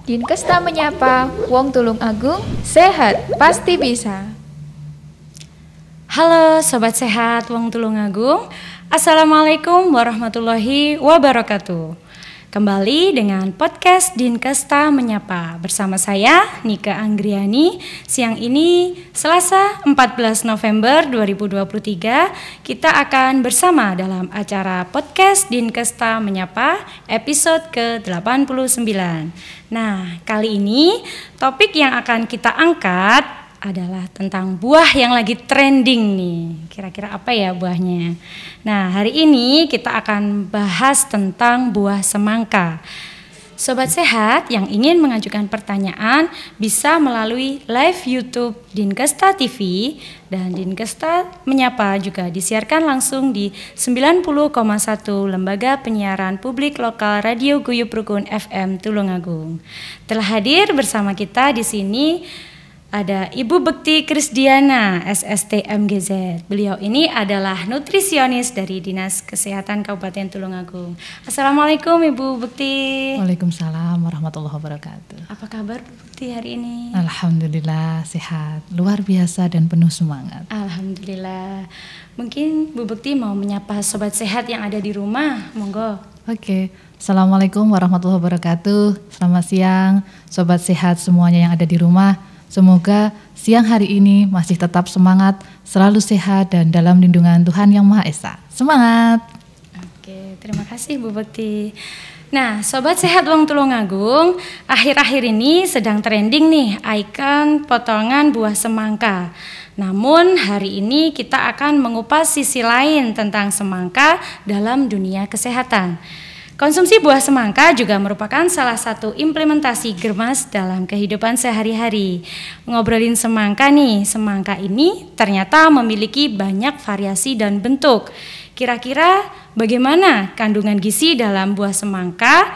Dinkesta menyapa, Wong Tulung Agung, sehat pasti bisa. Halo Sobat Sehat Wong Tulung Agung, Assalamualaikum warahmatullahi wabarakatuh. Kembali dengan podcast Dinkesta Menyapa bersama saya Nika Anggriani. Siang ini Selasa 14 November 2023 kita akan bersama dalam acara podcast Dinkesta Menyapa episode ke-89. Nah, kali ini topik yang akan kita angkat adalah tentang buah yang lagi trending nih. Kira-kira apa ya buahnya? Nah, hari ini kita akan bahas tentang buah semangka. Sobat Sehat yang ingin mengajukan pertanyaan bisa melalui live YouTube Dinkesta TV, dan Dinkesta Menyapa juga disiarkan langsung di 90,1 Lembaga Penyiaran Publik Lokal Radio Guyub Rukun FM Tulungagung. Telah hadir bersama kita di sini ada Ibu Bekti Krisdiana, SST MGZ. Beliau ini adalah nutrisionis dari Dinas Kesehatan Kabupaten Tulungagung. Assalamualaikum Ibu Bekti. Waalaikumsalam warahmatullahi wabarakatuh. Apa kabar Bu Bekti hari ini? Alhamdulillah sehat, luar biasa dan penuh semangat. Alhamdulillah. Mungkin Bu Bekti mau menyapa Sobat Sehat yang ada di rumah, monggo. Oke, Assalamualaikum warahmatullahi wabarakatuh. Selamat siang Sobat Sehat semuanya yang ada di rumah. Semoga siang hari ini masih tetap semangat, selalu sehat dan dalam lindungan Tuhan Yang Maha Esa. Semangat! Oke, terima kasih Bu Bekti. Nah, Sobat Sehat Wong Tulungagung, akhir-akhir ini sedang trending nih ikon potongan buah semangka. Namun hari ini kita akan mengupas sisi lain tentang semangka dalam dunia kesehatan. Konsumsi buah semangka juga merupakan salah satu implementasi germas dalam kehidupan sehari-hari. Ngobrolin semangka nih, semangka ini ternyata memiliki banyak variasi dan bentuk. Kira-kira bagaimana kandungan gizi dalam buah semangka?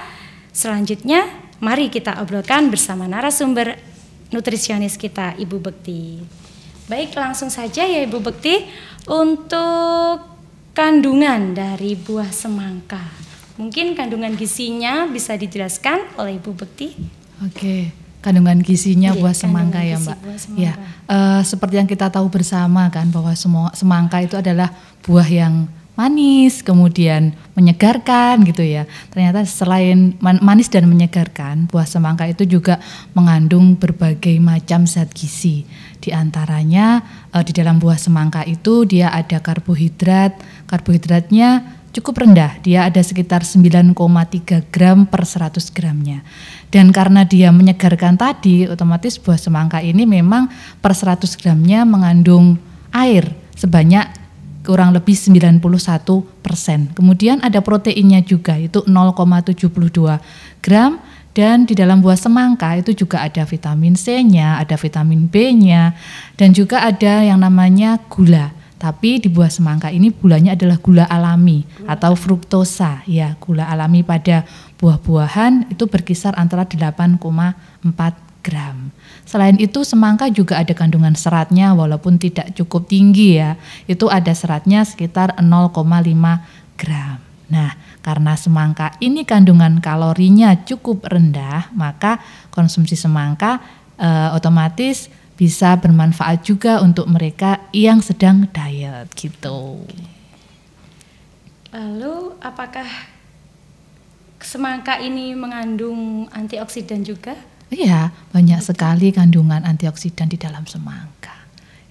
Selanjutnya, mari kita obrolkan bersama narasumber nutrisionis kita, Ibu Bekti. Baik, langsung saja ya Ibu Bekti, untuk kandungan dari buah semangka. Mungkin kandungan gizinya bisa dijelaskan oleh Ibu Bekti. Oke, kandungan gizinya buah semangka ya Mbak. Ya, seperti yang kita tahu bersama kan bahwa semangka itu adalah buah yang manis, kemudian menyegarkan gitu ya. Ternyata selain manis dan menyegarkan, buah semangka itu juga mengandung berbagai macam zat gizi. Di antaranya di dalam buah semangka itu dia ada karbohidrat. Karbohidratnya cukup rendah, dia ada sekitar 9,3 gram per 100 gramnya. Dan karena dia menyegarkan tadi, otomatis buah semangka ini memang per 100 gramnya mengandung air sebanyak kurang lebih 91%. Kemudian ada proteinnya juga, itu 0,72 gram. Dan di dalam buah semangka itu juga ada vitamin C-nya, ada vitamin B-nya, dan juga ada yang namanya gula. Tapi di buah semangka ini gulanya adalah gula alami atau fruktosa. Ya, gula alami pada buah-buahan itu berkisar antara 8,4 gram. Selain itu semangka juga ada kandungan seratnya walaupun tidak cukup tinggi ya. Itu ada seratnya sekitar 0,5 gram. Nah, karena semangka ini kandungan kalorinya cukup rendah, maka konsumsi semangka otomatis bisa bermanfaat juga untuk mereka yang sedang diet gitu. Lalu apakah semangka ini mengandung antioksidan juga? Iya, banyak sekali kandungan antioksidan di dalam semangka.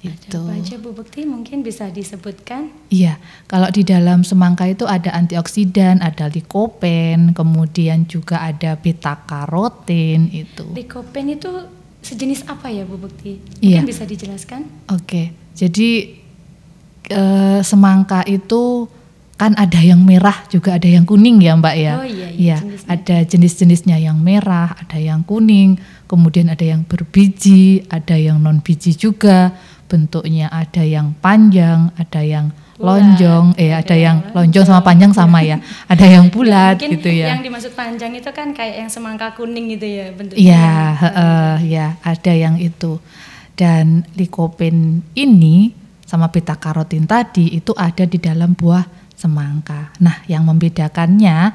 Itu. Apa aja Bu Bekti mungkin bisa disebutkan? Iya, kalau di dalam semangka itu ada antioksidan, ada likopen, kemudian juga ada beta karotin itu. Likopen itu sejenis apa ya Bu Bekti? Iya. Mungkin bisa dijelaskan? Oke, jadi semangka itu kan ada yang merah juga ada yang kuning ya Mbak ya. Oh iya, ada jenis-jenisnya yang merah, ada yang kuning, kemudian ada yang berbiji, ada yang non biji juga. Bentuknya ada yang panjang, ada yang lonjong, ada yang lonjong sama panjang sama ya, ada yang bulat mungkin gitu ya. Yang dimaksud panjang itu kan kayak yang semangka kuning gitu ya bentuknya. Iya, ya ada yang itu. Dan likopen ini sama beta karotin tadi itu ada di dalam buah semangka. Nah, yang membedakannya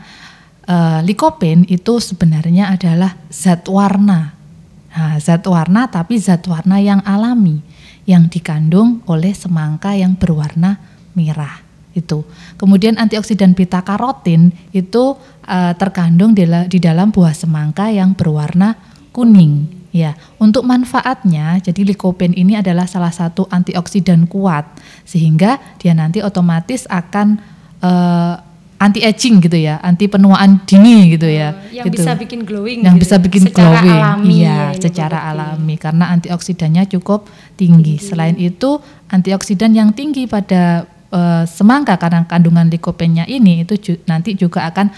likopen itu sebenarnya adalah zat warna. Nah, zat warna tapi zat warna yang alami yang dikandung oleh semangka yang berwarna merah itu. Kemudian antioksidan beta karotin itu terkandung di dalam buah semangka yang berwarna kuning. Ya, untuk manfaatnya, jadi likopen ini adalah salah satu antioksidan kuat sehingga dia nanti otomatis akan anti aging gitu ya, anti penuaan dini gitu ya. Yang gitu. bisa bikin glowing. Yang gitu bisa bikin secara glowing. alami. Iya, secara alami karena antioksidannya cukup tinggi. Selain itu, antioksidan yang tinggi pada semangka karena kandungan likopennya ini itu nanti juga akan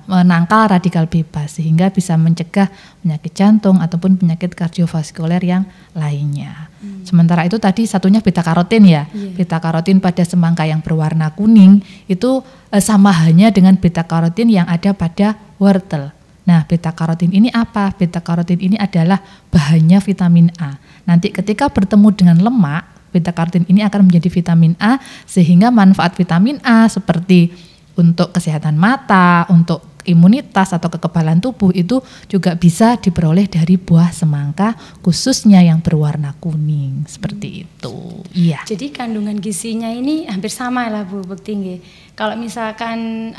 menangkal radikal bebas sehingga bisa mencegah penyakit jantung ataupun penyakit kardiovaskuler yang lainnya. Sementara itu tadi satunya beta karotin ya. Beta karotin pada semangka yang berwarna kuning itu sama halnya dengan beta karotin yang ada pada wortel. Nah, beta karotin ini apa? Beta karotin ini adalah bahannya vitamin A. Nanti ketika bertemu dengan lemak, beta karotin ini akan menjadi vitamin A sehingga manfaat vitamin A seperti untuk kesehatan mata, untuk imunitas atau kekebalan tubuh itu juga bisa diperoleh dari buah semangka khususnya yang berwarna kuning seperti itu. Iya. Jadi kandungan gizinya ini hampir sama lah Bu Bekti. Kalau misalkan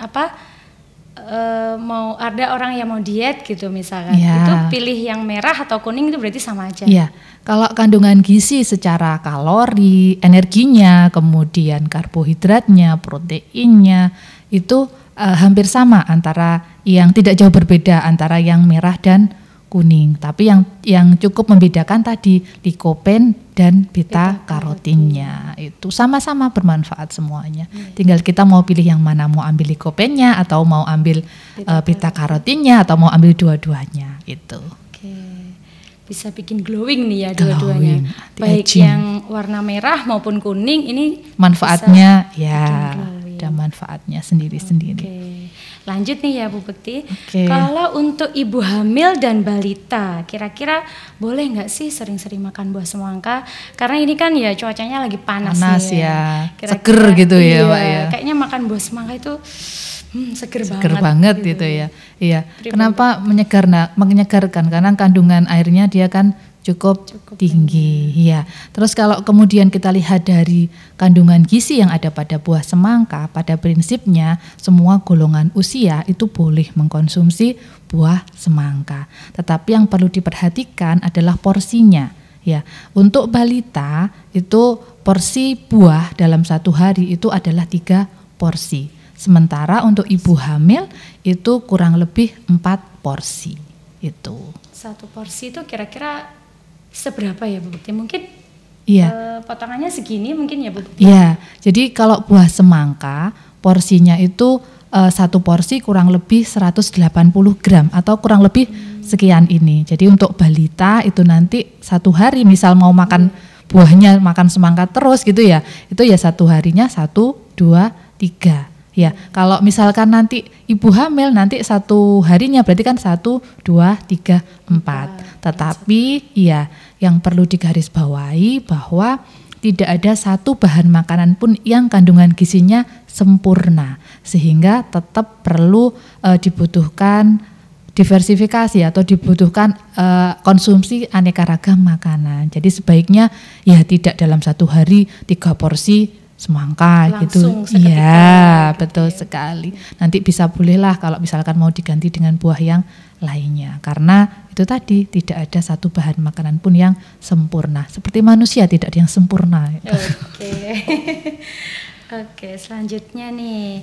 mau ada orang yang mau diet gitu misalkan, itu pilih yang merah atau kuning itu berarti sama aja. Iya. Kalau kandungan gizi secara kalori, energinya, kemudian karbohidratnya, proteinnya itu hampir sama antara yang tidak jauh berbeda antara yang merah dan kuning. Tapi yang cukup membedakan tadi likopen dan beta karotinnya itu sama-sama bermanfaat semuanya. Tinggal kita mau pilih yang mana, mau ambil likopennya atau mau ambil beta karotinnya atau mau ambil dua-duanya itu. Oke. Bisa bikin glowing nih ya dua-duanya. Baik yang warna merah maupun kuning ini manfaatnya ya ada manfaatnya sendiri-sendiri. Oke. Lanjut nih ya Bu Bekti. Kalau untuk ibu hamil dan balita, kira-kira boleh nggak sih sering-sering makan buah semangka? Karena ini kan ya cuacanya lagi panas ya. Kira-kira, seger gitu ya Pak ya. Kayaknya makan buah semangka itu seger banget gitu ya. Iya. Kenapa menyegarkan? Karena kandungan airnya dia kan cukup tinggi. Ya. Terus kalau kemudian kita lihat dari kandungan gizi yang ada pada buah semangka, pada prinsipnya semua golongan usia itu boleh mengkonsumsi buah semangka. Tetapi yang perlu diperhatikan adalah porsinya. Ya, untuk balita itu porsi buah dalam satu hari itu adalah 3 porsi. Sementara untuk ibu hamil itu kurang lebih 4 porsi. Itu. 1 porsi itu kira-kira seberapa ya Bu Bekti? Mungkin potongannya segini mungkin ya Bu Bekti? Iya, jadi kalau buah semangka porsinya itu 1 porsi kurang lebih 180 gram atau kurang lebih sekian ini. Jadi untuk balita itu nanti 1 hari misal mau makan buahnya, makan semangka terus gitu ya, itu ya 1 harinya 1, 2, 3. Ya, kalau misalkan nanti ibu hamil nanti 1 harinya berarti kan 1, 2, 3, 4. Tetapi ya yang perlu digarisbawahi bahwa tidak ada satu bahan makanan pun yang kandungan gizinya sempurna sehingga tetap perlu dibutuhkan diversifikasi atau dibutuhkan konsumsi aneka ragam makanan. Jadi sebaiknya ya tidak dalam 1 hari 3 porsi semangka langsung gitu. Iya, betul sekali. Nanti bisa bolehlah kalau misalkan mau diganti dengan buah yang lainnya. Karena itu tadi tidak ada satu bahan makanan pun yang sempurna. Seperti manusia tidak ada yang sempurna. Oke, selanjutnya nih.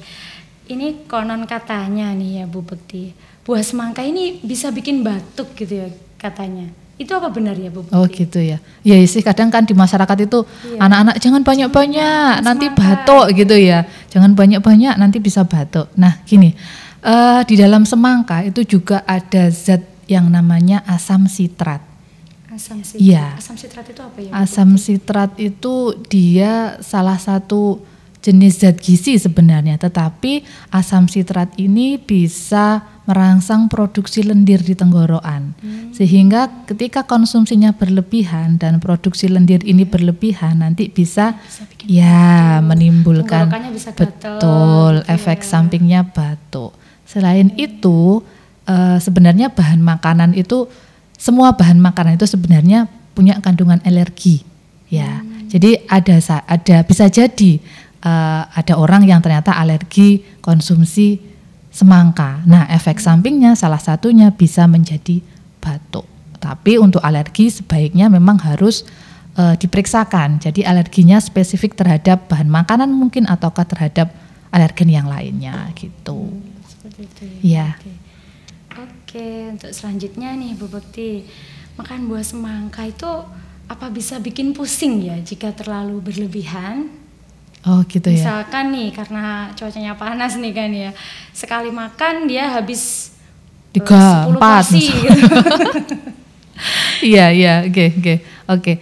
Ini konon katanya nih ya Bu Bekti. Buah semangka ini bisa bikin batuk gitu ya katanya. Itu apa benar ya Bu Bekti? Oh gitu ya. Ya sih kadang kan di masyarakat itu anak-anak jangan banyak-banyak nanti batuk gitu ya. Jangan banyak-banyak nanti bisa batuk. Nah gini, di dalam semangka itu juga ada zat yang namanya asam sitrat. Asam sitrat. Iya. Asam sitrat itu apa ya? Asam sitrat itu dia salah satu jenis zat gizi sebenarnya, tetapi asam sitrat ini bisa merangsang produksi lendir di tenggorokan. Sehingga ketika konsumsinya berlebihan dan produksi lendir ini berlebihan nanti bisa ya menimbulkan tenggorokannya bisa gatel, betul gitu efek ya. sampingnya batuk. Selain itu sebenarnya bahan makanan itu, semua bahan makanan itu sebenarnya punya kandungan alergi ya. Jadi ada bisa jadi ada orang yang ternyata alergi konsumsi semangka. Nah, efek sampingnya salah satunya bisa menjadi batuk. Tapi untuk alergi sebaiknya memang harus diperiksakan. Jadi alerginya spesifik terhadap bahan makanan mungkin ataukah terhadap alergen yang lainnya gitu. Seperti itu ya. Oke, untuk selanjutnya nih Bu Bekti, makan buah semangka itu apa bisa bikin pusing ya jika terlalu berlebihan? Oh gitu ya. Misalkan nih karena cuacanya panas nih kan ya, sekali makan dia habis 3, 4 porsi gitu. Iya, oke.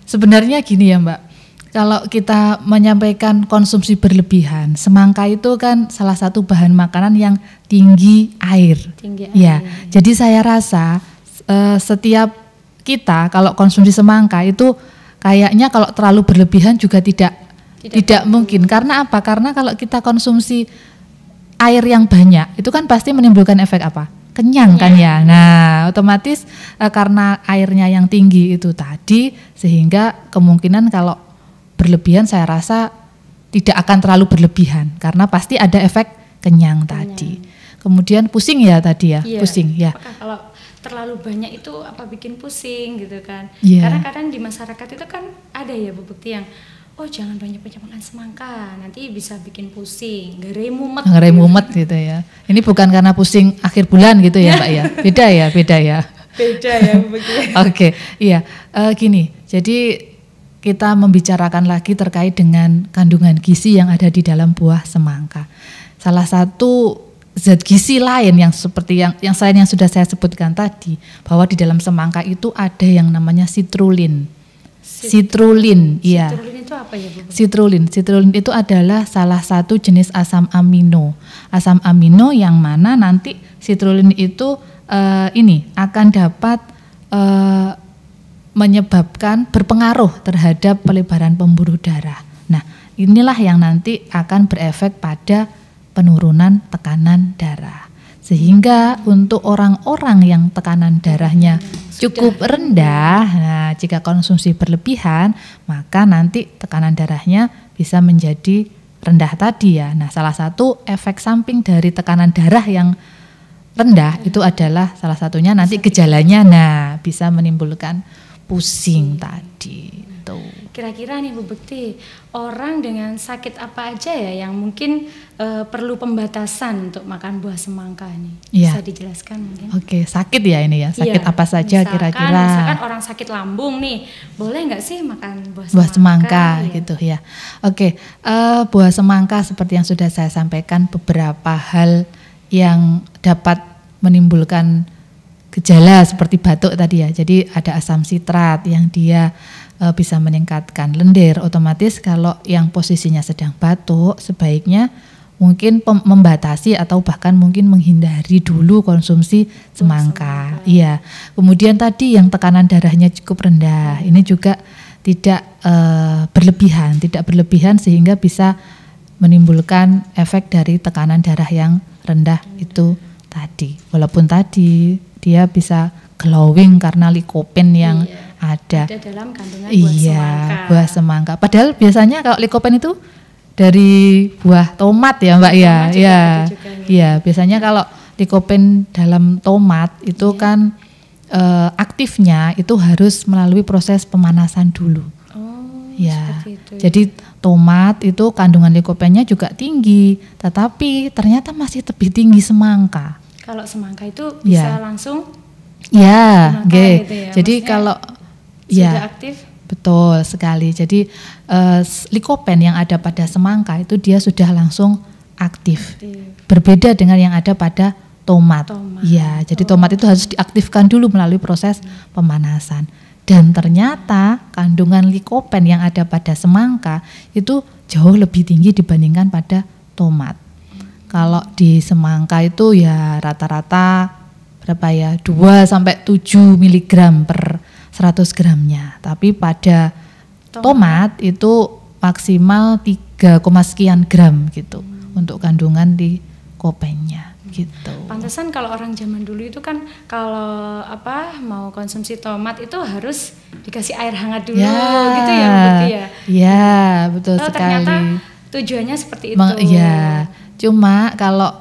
Sebenarnya gini ya Mbak, kalau kita menyampaikan konsumsi berlebihan, semangka itu kan salah satu bahan makanan yang tinggi air. Ya, jadi saya rasa setiap kita kalau konsumsi semangka itu kayaknya kalau terlalu berlebihan juga tidak mungkin. Karena apa? Karena kalau kita konsumsi air yang banyak, itu kan pasti menimbulkan efek apa? Kenyang kan ya. Nah, otomatis karena airnya yang tinggi itu tadi, sehingga kemungkinan kalau berlebihan saya rasa tidak akan terlalu berlebihan karena pasti ada efek kenyang tadi. Kemudian pusing ya tadi ya, pusing ya. Apakah kalau terlalu banyak itu apa bikin pusing gitu kan? Yeah. Karena kadang di masyarakat itu kan ada ya Bu Bekti yang jangan banyak-banyak makan semangka, nanti bisa bikin pusing, gerai mumet gitu ya. Ini bukan karena pusing akhir bulan gitu ya Mbak ya. Beda ya. Beda ya Bu Bekti. Oke, iya. Gini, jadi kita membicarakan lagi terkait dengan kandungan gizi yang ada di dalam buah semangka. Salah satu zat gizi lain yang seperti yang sudah saya sebutkan tadi, bahwa di dalam semangka itu ada yang namanya citrulline. Citrulline itu apa ya Bu? Citrulline itu adalah salah satu jenis asam amino. Asam amino yang mana nanti citrulline itu ini akan dapat menyebabkan berpengaruh terhadap pelebaran pembuluh darah. Nah, inilah yang nanti akan berefek pada penurunan tekanan darah. Sehingga untuk orang-orang yang tekanan darahnya cukup rendah, nah jika konsumsi berlebihan, maka nanti tekanan darahnya bisa menjadi rendah tadi ya. Nah, salah satu efek samping dari tekanan darah yang rendah itu adalah salah satunya nanti gejalanya bisa menimbulkan pusing tadi. Kira-kira nih Bu Bekti, orang dengan sakit apa aja ya yang mungkin perlu pembatasan untuk makan buah semangka ini? Bisa dijelaskan mungkin? Oke, sakit ya ini ya. Sakit apa saja kira-kira? Misalkan orang sakit lambung nih, boleh nggak sih makan buah semangka gitu ya. Oke, buah semangka seperti yang sudah saya sampaikan, beberapa hal yang dapat menimbulkan gejala seperti batuk tadi ya. Jadi ada asam sitrat yang dia bisa meningkatkan lendir. Otomatis kalau yang posisinya sedang batuk, sebaiknya mungkin membatasi atau bahkan mungkin menghindari dulu konsumsi semangka. Iya. Kemudian tadi yang tekanan darahnya cukup rendah, ini juga tidak berlebihan sehingga bisa menimbulkan efek dari tekanan darah yang rendah itu tadi. Walaupun tadi dia bisa glowing karena likopen yang ada dalam kandungan buah semangka. Buah semangka. Padahal biasanya kalau likopen itu dari buah tomat ya Mbak ya. Iya, biasanya kalau likopen dalam tomat itu kan aktifnya itu harus melalui proses pemanasan dulu. Seperti itu. Jadi tomat itu kandungan likopennya juga tinggi, tetapi ternyata masih lebih tinggi semangka. Kalau semangka itu bisa langsung gitu ya. maksudnya Jadi kalau sudah aktif? Betul sekali. Jadi likopen yang ada pada semangka itu dia sudah langsung aktif. Berbeda dengan yang ada pada tomat. Ya, jadi tomat itu harus diaktifkan dulu melalui proses pemanasan. Dan ternyata kandungan likopen yang ada pada semangka itu jauh lebih tinggi dibandingkan pada tomat. Kalau di semangka itu ya rata-rata berapa ya, 2 sampai 7 mg per 100 gramnya. Tapi pada tomat itu maksimal 3, sekian gram gitu untuk kandungan likopennya. gitu. Pantesan kalau orang zaman dulu itu kan kalau mau konsumsi tomat itu harus dikasih air hangat dulu gitu ya Bukti ya. Iya, betul sekali. Ternyata tujuannya seperti itu. Iya. Cuma kalau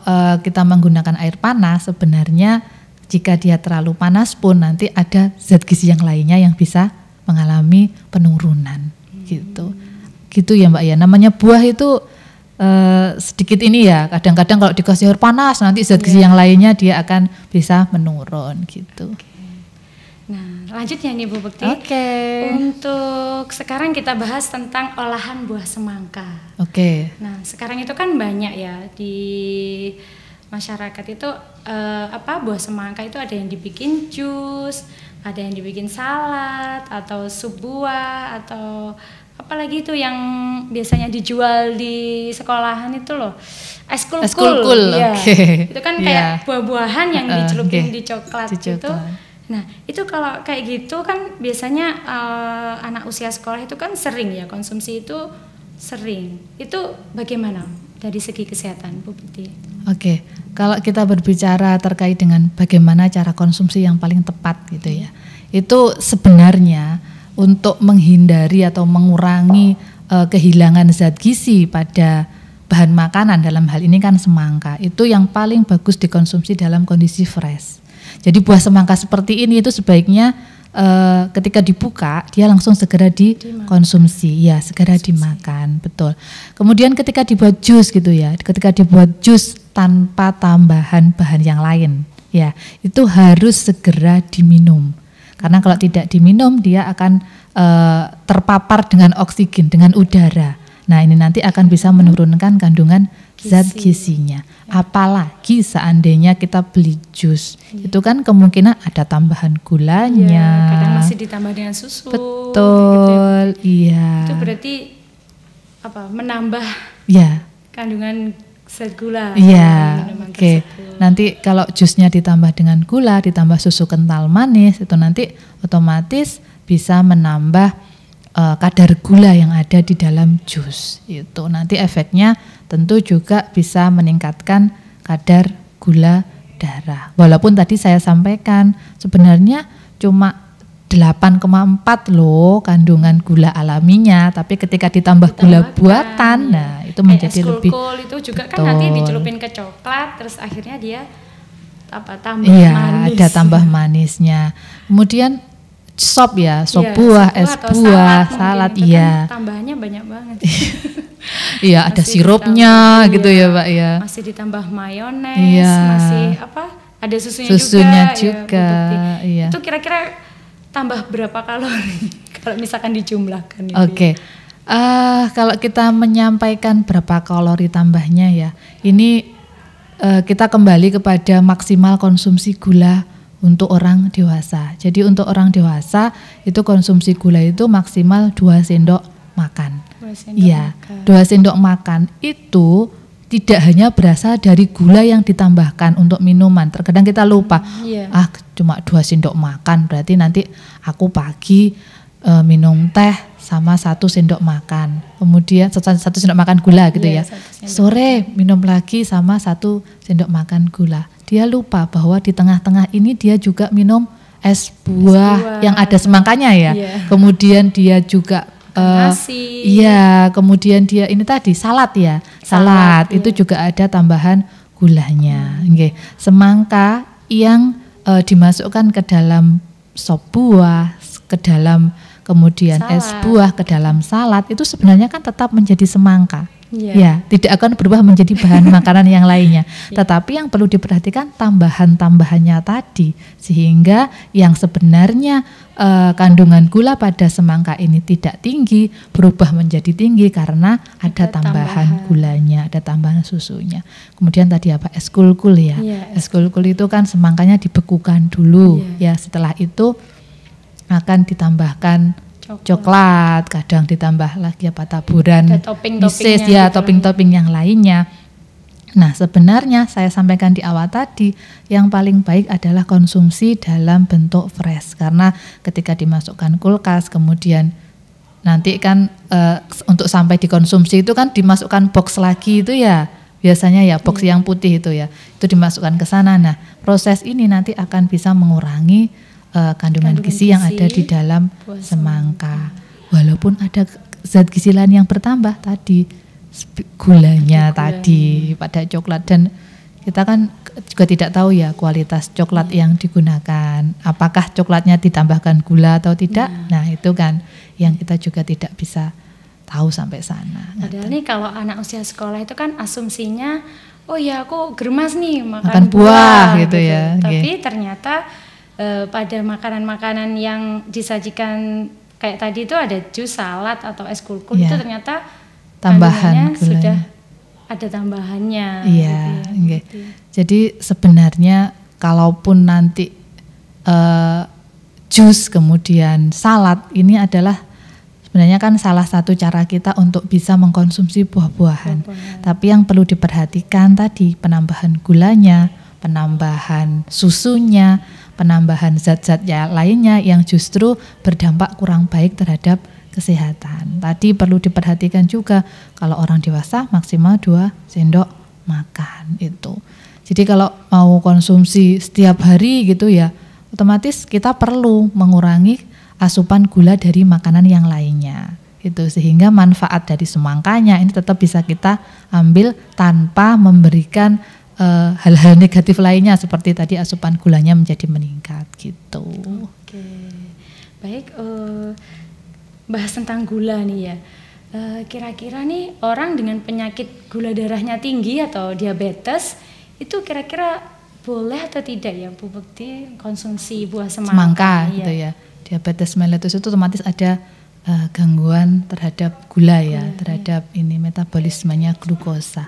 kita menggunakan air panas sebenarnya jika dia terlalu panas pun nanti ada zat gizi yang lainnya yang bisa mengalami penurunan gitu. Gitu ya Mbak ya. Namanya buah itu sedikit ini ya, kadang-kadang kalau dikasih air panas nanti zat gizi yang lainnya dia akan bisa menurun gitu. Nah, lanjutnya nih Bu Bekti. Untuk sekarang kita bahas tentang olahan buah semangka. Nah, sekarang itu kan banyak ya di masyarakat itu buah semangka itu ada yang dibikin jus, ada yang dibikin salad atau sup buah atau apalagi itu yang biasanya dijual di sekolahan itu loh, es kulkul ya. Itu kan kayak buah-buahan yang dicelupin di coklat gitu. Nah itu kalau kayak gitu kan biasanya anak usia sekolah itu kan sering ya konsumsi itu sering. Itu bagaimana dari segi kesehatan Bu Putih? Kalau kita berbicara terkait dengan bagaimana cara konsumsi yang paling tepat gitu ya, itu sebenarnya untuk menghindari atau mengurangi kehilangan zat gizi pada bahan makanan, dalam hal ini kan semangka, itu yang paling bagus dikonsumsi dalam kondisi fresh. Jadi buah semangka seperti ini itu sebaiknya ketika dibuka dia langsung segera dikonsumsi, ya segera dimakan, betul. Kemudian ketika dibuat jus gitu ya, ketika dibuat jus tanpa tambahan bahan yang lain, ya itu harus segera diminum. Karena kalau tidak diminum dia akan terpapar dengan oksigen, dengan udara. Nah ini nanti akan bisa menurunkan kandungan zat gizinya. Apalagi seandainya kita beli jus, itu kan kemungkinan ada tambahan gulanya. Kadang masih ditambah dengan susu. Betul, iya. Itu berarti menambah kandungan zat gula. Iya, Nanti kalau jusnya ditambah dengan gula, ditambah susu kental manis, itu nanti otomatis bisa menambah kadar gula yang ada di dalam jus. Itu nanti efeknya tentu juga bisa meningkatkan kadar gula darah. Walaupun tadi saya sampaikan sebenarnya cuma 8,4 loh kandungan gula alaminya, tapi ketika ditambah gula buatan, nah itu menjadi lebih. Itu juga kan nanti dicelupin ke coklat, terus akhirnya dia tambah manis. Ada tambah manisnya. Kemudian sop buah, es buah, salad, kan tambahannya banyak banget. Iya, ada sirupnya gitu ya Pak ya. Masih ditambah mayones, masih ada susunya juga. Iya. Itu kira-kira tambah berapa kalori kalau misalkan dijumlahkan? Kalau kita menyampaikan berapa kalori tambahnya ya, ini kita kembali kepada maksimal konsumsi gula untuk orang dewasa. Jadi untuk orang dewasa itu konsumsi gula itu maksimal 2 sendok makan. 2 sendok makan itu tidak hanya berasal dari gula yang ditambahkan untuk minuman. Terkadang kita lupa, cuma 2 sendok makan, berarti nanti aku pagi minum teh sama 1 sendok makan. Kemudian 1 sendok makan gula gitu ya. Sore minum lagi sama 1 sendok makan gula. Dia lupa bahwa di tengah-tengah ini dia juga minum es buah yang ada semangkanya ya. Kemudian dia juga nasi. Kemudian dia ini tadi salad ya. Salad itu juga ada tambahan gulanya. Semangka yang dimasukkan ke dalam sop buah, ke dalam kemudian es buah, ke dalam salad itu sebenarnya kan tetap menjadi semangka. Tidak akan berubah menjadi bahan makanan yang lainnya. Tetapi yang perlu diperhatikan tambahan-tambahannya tadi, sehingga yang sebenarnya kandungan gula pada semangka ini tidak tinggi berubah menjadi tinggi karena ada tambahan gulanya, ada tambahan susunya. Kemudian tadi es kulkul ya. Es kulkul itu kan semangkanya dibekukan dulu ya. Setelah itu akan ditambahkan coklat, kadang ditambah lagi taburan mises topping-topping yang lainnya. Nah sebenarnya saya sampaikan di awal tadi, yang paling baik adalah konsumsi dalam bentuk fresh, karena ketika dimasukkan kulkas kemudian nanti kan untuk sampai dikonsumsi itu kan dimasukkan box lagi itu ya, biasanya ya box yang putih itu ya, itu dimasukkan ke sana. Nah, proses ini nanti akan bisa mengurangi kandungan gizi yang ada di dalam semangka. Walaupun ada zat gizi lain yang bertambah tadi, gulanya tadi pada coklat, dan kita kan juga tidak tahu ya kualitas coklat yang digunakan. Apakah coklatnya ditambahkan gula atau tidak? Nah, itu kan yang kita juga tidak bisa tahu sampai sana. Padahal nih kalau anak usia sekolah itu kan asumsinya, oh ya aku germas nih makan buah gitu ya. Tapi ternyata pada makanan-makanan yang disajikan kayak tadi itu ada jus, salad atau es kulkum itu ternyata tambahan sudah ada tambahannya. Iya. Gitu ya. Jadi sebenarnya kalaupun nanti jus kemudian salad ini adalah sebenarnya kan salah satu cara kita untuk bisa mengkonsumsi buah-buahan. Tapi yang perlu diperhatikan tadi penambahan gulanya, penambahan susunya, penambahan zat-zat lainnya yang justru berdampak kurang baik terhadap kesehatan. Tadi perlu diperhatikan juga kalau orang dewasa maksimal 2 sendok makan itu. Jadi kalau mau konsumsi setiap hari gitu ya, otomatis kita perlu mengurangi asupan gula dari makanan yang lainnya itu, sehingga manfaat dari semangkanya ini tetap bisa kita ambil tanpa memberikan hal-hal negatif lainnya seperti tadi asupan gulanya menjadi meningkat gitu. Oke. Baik, bahas tentang gula nih ya. Kira-kira nih orang dengan penyakit gula darahnya tinggi atau diabetes itu kira-kira boleh atau tidak ya Bu Bekti konsumsi buah semangka gitu ya. Diabetes mellitus itu otomatis ada gangguan terhadap gula ya, terhadap ini metabolismenya glukosa.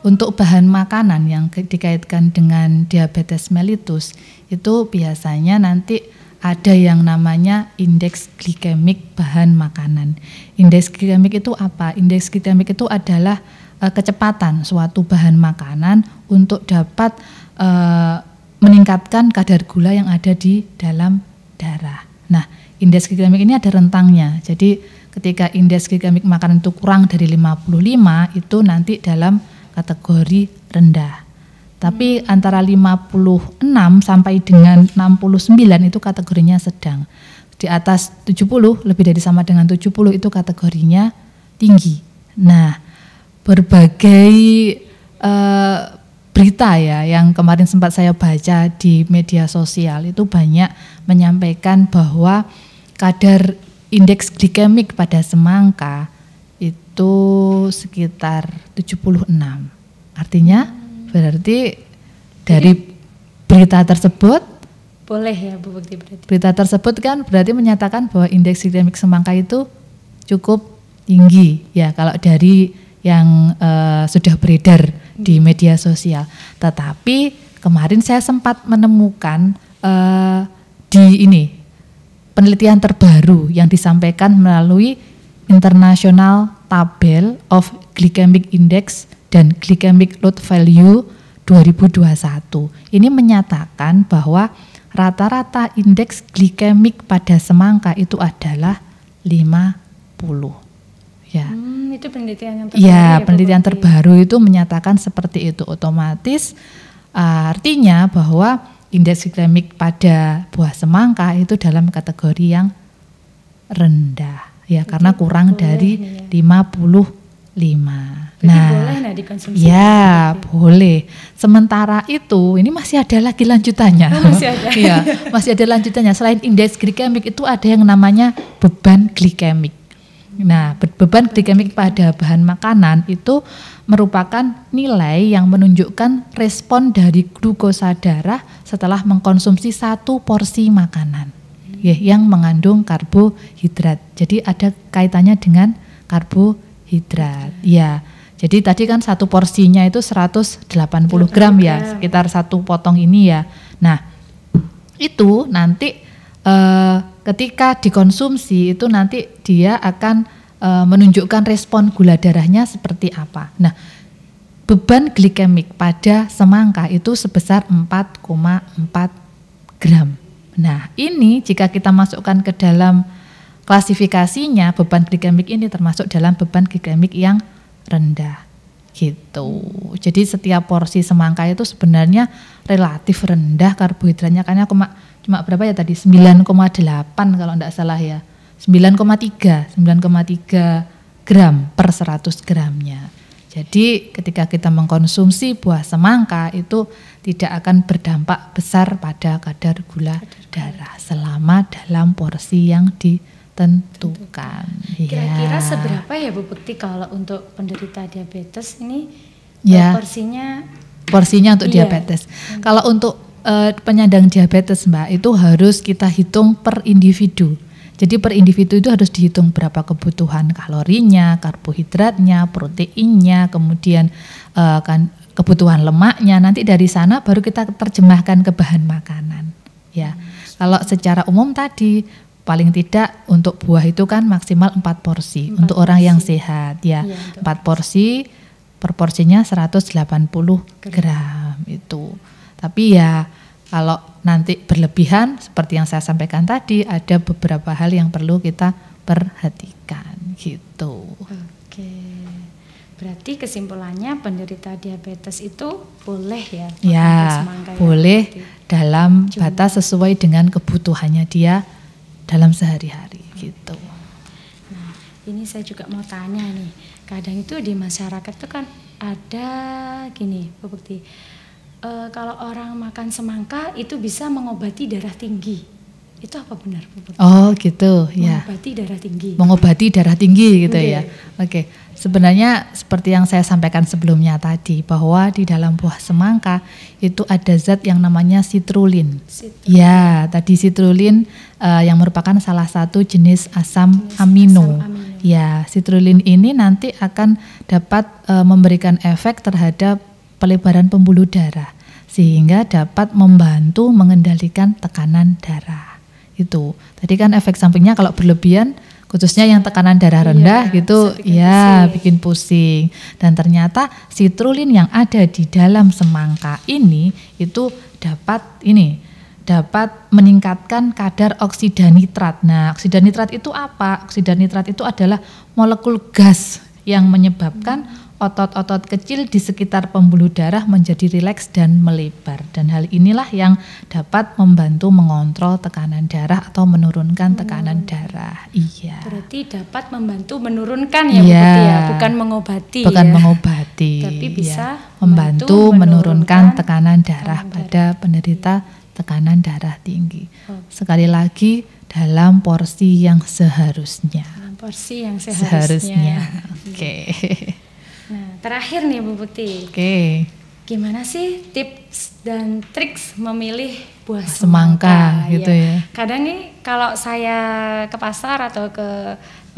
Untuk bahan makanan yang dikaitkan dengan diabetes mellitus itu biasanya nanti ada yang namanya indeks glikemik bahan makanan. Indeks glikemik itu apa? Indeks glikemik itu adalah kecepatan suatu bahan makanan untuk dapat meningkatkan kadar gula yang ada di dalam darah. Nah, indeks glikemik ini ada rentangnya. Jadi ketika indeks glikemik makanan itu kurang dari 55 itu nanti dalam kategori rendah. Tapi antara 56 sampai dengan 69 itu kategorinya sedang. Di atas 70 lebih dari sama dengan 70 itu kategorinya tinggi. Nah, berbagai berita ya yang kemarin sempat saya baca di media sosial itu banyak menyampaikan bahwa kadar indeks glikemik pada semangka itu sekitar 76. Artinya berarti dari berita tersebut boleh ya Bu Bekti berarti. Berita tersebut kan berarti menyatakan bahwa indeks glikemik semangka itu cukup tinggi ya kalau dari yang sudah beredar di media sosial. Tetapi kemarin saya sempat menemukan di ini penelitian terbaru yang disampaikan melalui International Table of Glycemic Index dan Glycemic Load Value 2021. Ini menyatakan bahwa rata-rata indeks glikemik pada semangka itu adalah 50. Ya. Itu penelitian yang terbaru. Ya, penelitian terbaru itu menyatakan seperti itu. Otomatis artinya bahwa indeks glikemik pada buah semangka itu dalam kategori yang rendah. Ya, karena kurang dari 55. Nah, boleh dikonsumsi. Ya, boleh. Sementara itu, ini masih ada lagi lanjutannya. Masih ada. Iya, masih ada lanjutannya. Selain indeks glikemik itu ada yang namanya beban glikemik. Nah, beban glikemik pada bahan makanan itu merupakan nilai yang menunjukkan respon dari glukosa darah setelah mengkonsumsi satu porsi makanan yang mengandung karbohidrat. Jadi ada kaitannya dengan karbohidrat. Ya. Jadi tadi kan satu porsinya itu 180 gram ya, sekitar satu potong ini ya. Nah, itu nanti ketika dikonsumsi itu nanti dia akan menunjukkan respon gula darahnya seperti apa. Nah, beban glikemik pada semangka itu sebesar 4,4 gram. Nah, ini jika kita masukkan ke dalam klasifikasinya, beban glikemik ini termasuk dalam beban glikemik yang rendah gitu. Jadi setiap porsi semangka itu sebenarnya relatif rendah karbohidratnya, karena cuma berapa ya tadi, 9,8 kalau enggak salah ya, 9,3 gram per 100 gramnya. Jadi ketika kita mengkonsumsi buah semangka itu tidak akan berdampak besar pada kadar gula darah selama dalam porsi yang ditentukan. Kira-kira seberapa ya Bu Bekti kalau untuk penderita diabetes ini porsinya untuk diabetes? Kalau untuk penyandang diabetes Mbak, itu harus kita hitung per individu. Jadi per individu itu harus dihitung berapa kebutuhan kalorinya, karbohidratnya, proteinnya, kemudian kebutuhan lemaknya. Nanti dari sana baru kita terjemahkan ke bahan makanan. Ya, kalau secara umum tadi paling tidak untuk buah itu kan maksimal 4 porsi untuk orang yang sehat. Ya, 4 porsi, per porsinya 180 gram itu. Tapi ya kalau nanti berlebihan seperti yang saya sampaikan tadi, ada beberapa hal yang perlu kita perhatikan gitu. Oke. Berarti kesimpulannya penderita diabetes itu boleh ya? Ya, boleh dalam batas sesuai dengan kebutuhannya dia dalam sehari-hari gitu. Nah, ini saya juga mau tanya nih. Kadang itu di masyarakat itu kan ada gini, Bu Bekti. Kalau orang makan semangka itu bisa mengobati darah tinggi. Itu apa benar, Bu Bekti? Oh gitu, ya. Mengobati darah tinggi. Mengobati darah tinggi gitu ya. Oke. Sebenarnya seperti yang saya sampaikan sebelumnya tadi, bahwa di dalam buah semangka itu ada zat yang namanya citrulline. Ya, tadi citrulline yang merupakan salah satu jenis asam amino. Ya, citrulline ini nanti akan dapat memberikan efek terhadap pelebaran pembuluh darah, sehingga dapat membantu mengendalikan tekanan darah. Itu tadi kan efek sampingnya kalau berlebihan, khususnya yang tekanan darah rendah gitu ya, bikin pusing. Dan ternyata citrulline yang ada di dalam semangka ini itu dapat meningkatkan kadar oksida nitrat. Nah, oksida nitrat itu apa? Oksida nitrat itu adalah molekul gas yang menyebabkan otot-otot kecil di sekitar pembuluh darah menjadi rileks dan melebar, dan hal inilah yang dapat membantu mengontrol tekanan darah atau menurunkan tekanan darah. Iya. Berarti dapat membantu menurunkan ya, Bu Bekti ya, bukan mengobati. Bukan mengobati. Tapi bisa membantu menurunkan tekanan darah pada penderita tekanan darah tinggi. Sekali lagi dalam porsi yang seharusnya. Porsi yang seharusnya. Oke. Nah, terakhir nih Bu Bekti. Gimana sih tips dan triks memilih buah semangka gitu ya? Kadang nih kalau saya ke pasar atau ke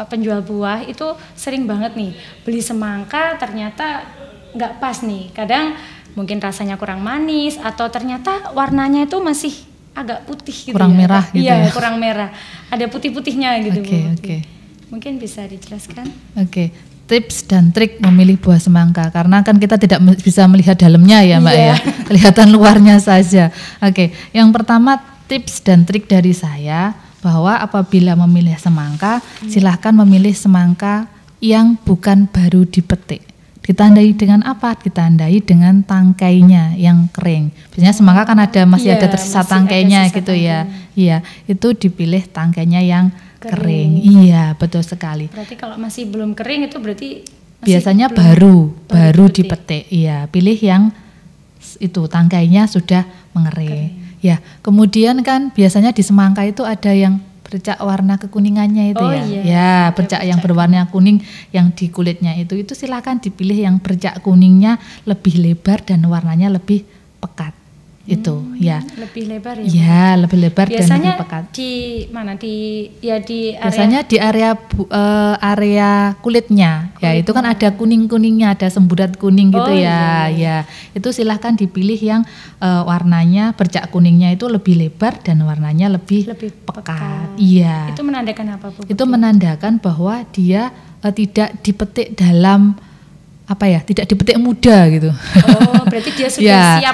penjual buah itu sering banget nih beli semangka ternyata nggak pas nih. Kadang mungkin rasanya kurang manis atau ternyata warnanya itu masih agak putih gitu, kurang merah gitu ya? Kurang merah. Ada putih-putihnya gitu. Oke. Mungkin bisa dijelaskan? Tips dan trik memilih buah semangka, karena kan kita tidak bisa melihat dalamnya ya Mbak ya, kelihatan luarnya saja. Yang pertama tips dan trik dari saya bahwa apabila memilih semangka, silahkan memilih semangka yang bukan baru dipetik. Ditandai dengan apa? Ditandai dengan tangkainya yang kering. Biasanya semangka kan masih ada tersisa tangkainya gitu ya. Iya, itu dipilih tangkainya yang kering. Iya, betul sekali. Berarti kalau masih belum kering itu berarti biasanya baru dipetik. Iya, pilih yang itu tangkainya sudah mengering. Ya, kemudian kan biasanya di semangka itu ada yang bercak warna kekuningannya itu bercak yang berwarna kuning yang di kulitnya itu silakan dipilih yang bercak kuningnya lebih lebar dan warnanya lebih pekat. Itu lebih lebar ya? Ya, lebih lebar dan lebih pekat. Di mana? Di area, biasanya di area kulitnya. Ya, itu kan ada kuning-kuningnya, ada semburat kuning gitu ya. Itu silahkan dipilih yang warnanya bercak kuningnya itu lebih lebar dan warnanya lebih pekat. Iya. Itu menandakan apa, Bu? Itu menandakan bahwa dia tidak dipetik dalam tidak dipetik muda gitu. Berarti dia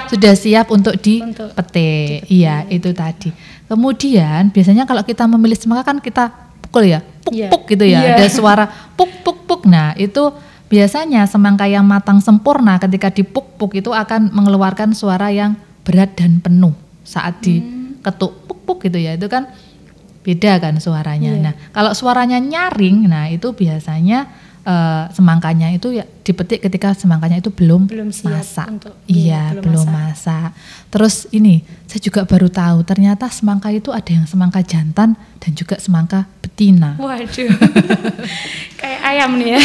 sudah siap untuk dipetik. Iya, itu tadi. Kemudian biasanya kalau kita memilih semangka kan kita pukul ya, puk gitu ya. Ada suara puk. Nah, itu biasanya semangka yang matang sempurna ketika dipuk-puk itu akan mengeluarkan suara yang berat dan penuh saat diketuk puk-puk gitu ya. Itu kan beda kan suaranya. Nah, kalau suaranya nyaring, nah itu biasanya semangkanya itu ya dipetik ketika semangkanya itu belum masak. Belum masak. Terus ini saya juga baru tahu ternyata semangka itu ada yang semangka jantan dan juga semangka betina. Waduh. Kayak ayam nih ya.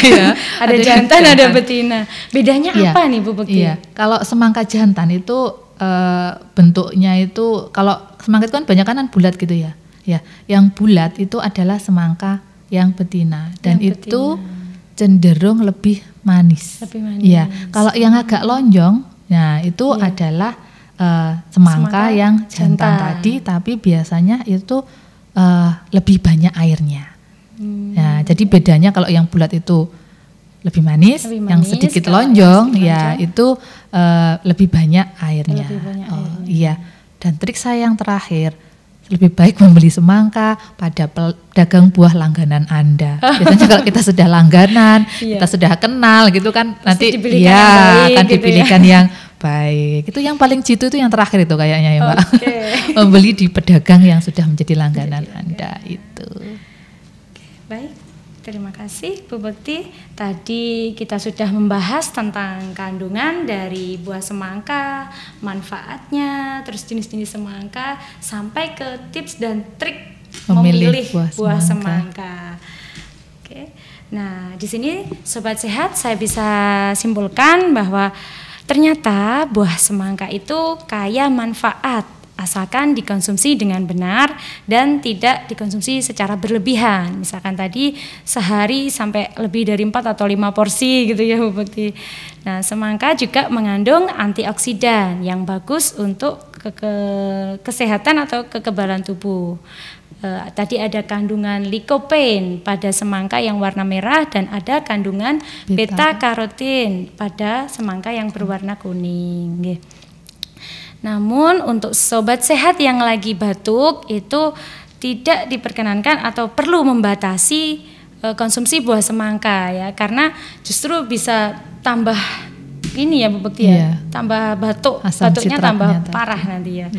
Ada jantan, ada betina. Bedanya apa nih Bu Bekti? Iya. Kalau semangka jantan itu bentuknya itu, kalau semangka itu kan banyak kanan bulat gitu ya. Ya, yang bulat itu adalah semangka yang betina dan itu cenderung lebih manis. Iya. Kalau yang agak lonjong, nah itu adalah semangka yang jantan tadi, tapi biasanya itu lebih banyak airnya. Nah, jadi bedanya kalau yang bulat itu lebih manis, yang sedikit lonjong, ya itu lebih banyak airnya. Iya. Dan trik saya yang terakhir, lebih baik membeli semangka pada pedagang buah langganan Anda. Biasanya kalau kita sudah langganan, kita sudah kenal gitu kan, nanti akan dipilihkan yang baik. Itu yang paling jitu itu yang terakhir itu kayaknya ya Mbak. Membeli di pedagang yang sudah menjadi langganan Anda itu. Baik. Terima kasih Bu Bekti. Tadi kita sudah membahas tentang kandungan dari buah semangka, manfaatnya, terus jenis-jenis semangka, sampai ke tips dan trik memilih buah semangka. Oke. Nah, di sini Sobat Sehat saya bisa simpulkan bahwa ternyata buah semangka itu kaya manfaat, asalkan dikonsumsi dengan benar dan tidak dikonsumsi secara berlebihan. Misalkan tadi sehari sampai lebih dari 4 atau 5 porsi gitu ya Bu Bekti. Nah, semangka juga mengandung antioksidan yang bagus untuk kesehatan atau kekebalan tubuh. Tadi ada kandungan lycopene pada semangka yang warna merah dan ada kandungan beta karotin pada semangka yang berwarna kuning. Namun untuk Sobat Sehat yang lagi batuk itu tidak diperkenankan atau perlu membatasi konsumsi buah semangka ya, karena justru bisa tambah ini ya Bu Bekti ya, tambah batuknya tambah parah nanti ya.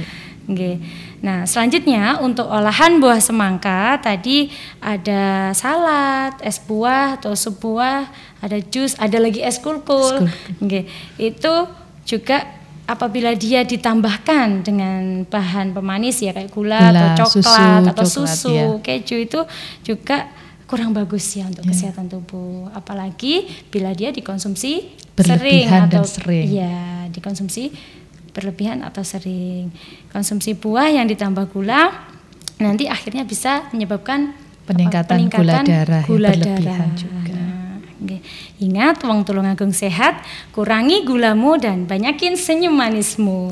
Nah, selanjutnya untuk olahan buah semangka tadi ada salad, es buah atau sup buah, ada jus, ada lagi es kulkul. Itu juga apabila dia ditambahkan dengan bahan pemanis ya kayak gula atau coklat atau susu, keju, itu juga kurang bagus ya untuk kesehatan tubuh. Apalagi bila dia dikonsumsi berlebihan sering atau dikonsumsi berlebihan atau sering. Konsumsi buah yang ditambah gula nanti akhirnya bisa menyebabkan peningkatan gula darah yang berlebihan juga. Ingat, wong Tulungagung sehat, kurangi gulamu dan banyakin senyum manismu.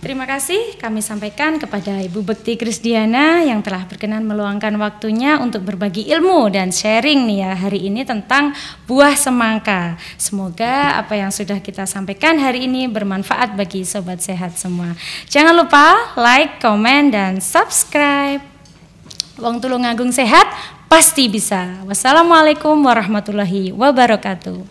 Terima kasih kami sampaikan kepada Ibu Bekti Krisdiana yang telah berkenan meluangkan waktunya untuk berbagi ilmu dan sharing nih ya hari ini tentang buah semangka. Semoga apa yang sudah kita sampaikan hari ini bermanfaat bagi Sobat Sehat semua. Jangan lupa like, komen, dan subscribe. Wong Tulungagung sehat pasti bisa. Wassalamualaikum warahmatullahi wabarakatuh.